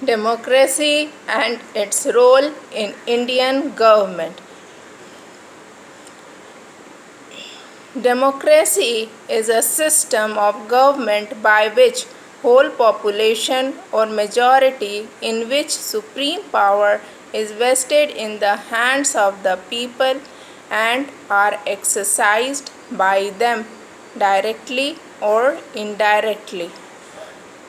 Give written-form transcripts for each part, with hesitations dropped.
Democracy and its role in Indian government. Democracy is a system of government by which whole population or majority in which supreme power is vested in the hands of the people and are exercised by them directly or indirectly.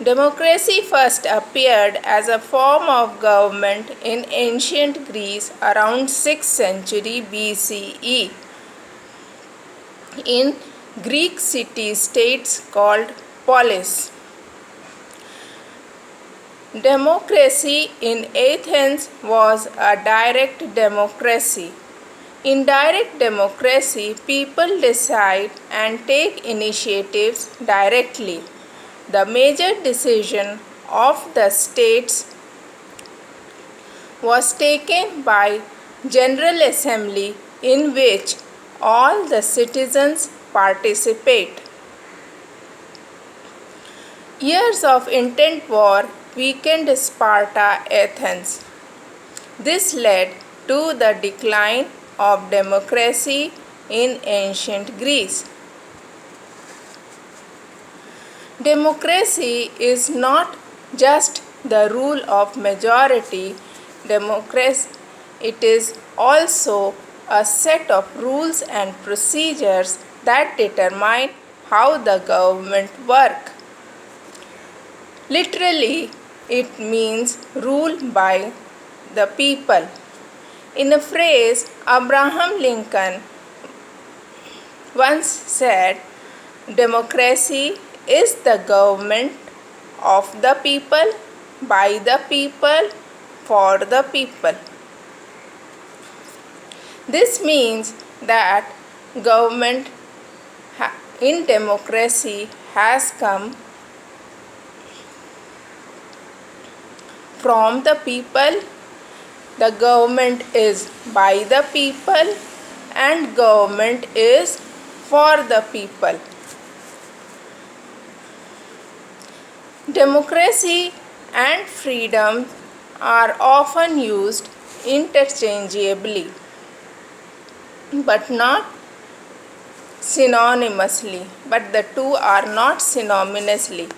Democracy first appeared as a form of government in ancient Greece around 6th century BCE in Greek city-states called polis. Democracy in Athens was a direct democracy. In direct democracy, people decide and take initiatives directly. The major decision of the states was taken by General Assembly in which all the citizens participate. Years of intense war weakened Sparta Athens. This led to the decline of democracy in ancient Greece. Democracy is not just the rule of majority. Democracy, it is also a set of rules and procedures that determine how the government works. Literally, it means rule by the people. In a phrase, Abraham Lincoln once said, democracy is the government of the people, by the people, for the people. This means that government in democracy has come from the people, the government is by the people, and government is for the people. Democracy and freedom are often used interchangeably, but not synonymously. But the two are not synonymously.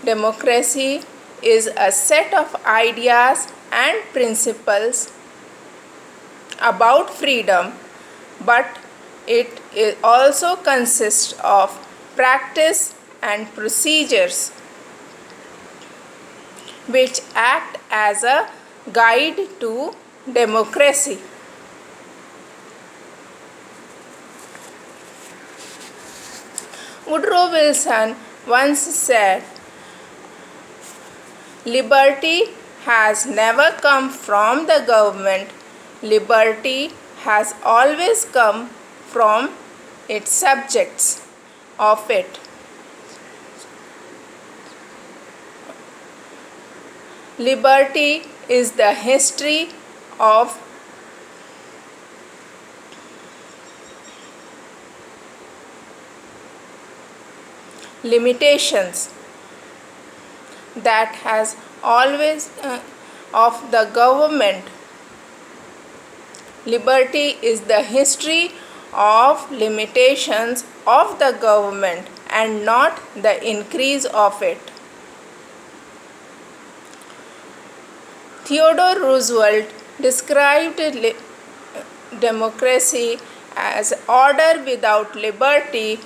Democracy is a set of ideas and principles about freedom, but it also consists of practice and procedures which act as a guide to democracy. Woodrow Wilson once said, liberty has never come from the government. Liberty has always come from its subjects of it. Liberty is the history of limitations that has always of the government. Liberty is the history of limitations of the government and not the increase of it. Theodore Roosevelt described democracy as order without liberty,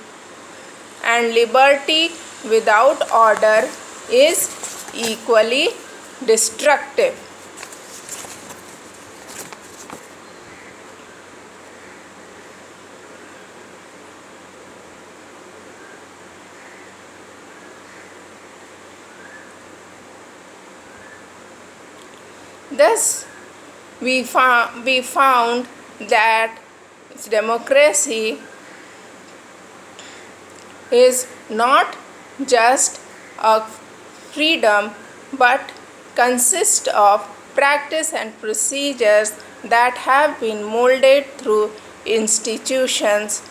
and liberty without order is equally destructive. Thus, we found that democracy is not just a freedom but consists of practice and procedures that have been molded through institutions.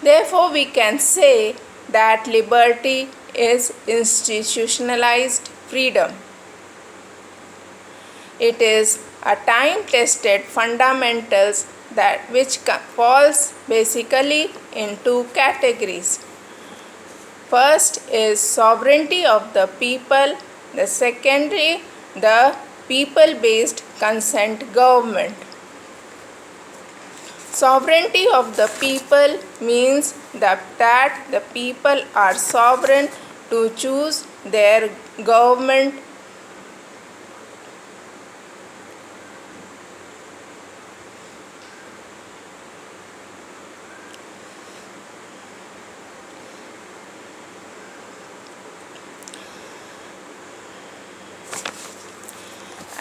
Therefore, we can say that liberty is institutionalized freedom. It is a time-tested fundamentals that which falls basically in two categories. First is sovereignty of the people, the secondary the people-based consent government. Sovereignty of the people means that the people are sovereign to choose their government.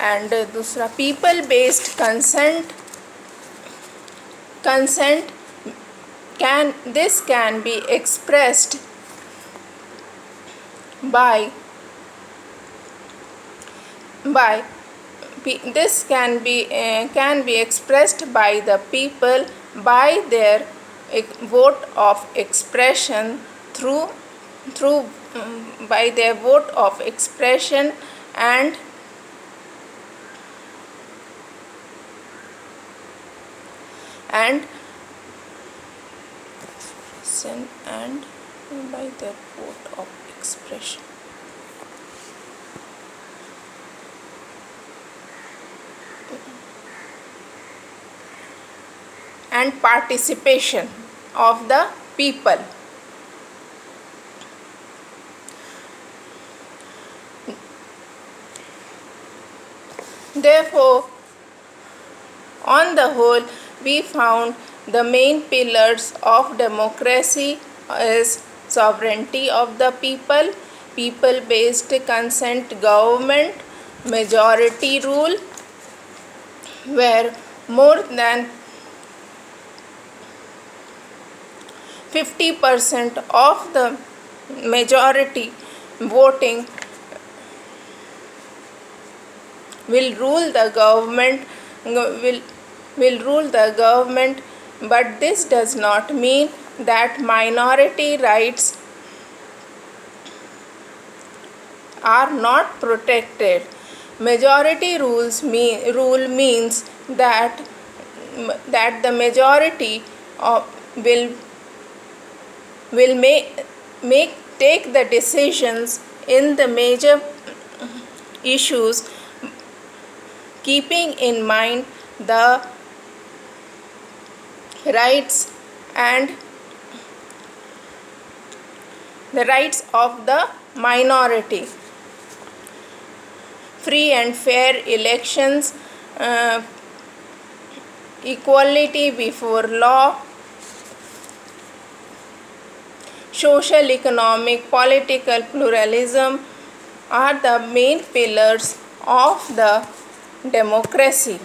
And दूसरा people based consent can be expressed by this can be expressed by the people by their vote of expression through by their vote of expression and by their vote of expression and participation of the people. Therefore, on the whole, we found the main pillars of democracy is sovereignty of the people, people-based consent government, majority rule, where more than 50% of the majority voting will rule the government, but this does not mean that minority rights are not protected. Majority rule means that the majority will take the decisions in the major issues, keeping in mind the rights of the minority. Free and fair elections, equality before law, social, economic, political pluralism are the main pillars of the democracy.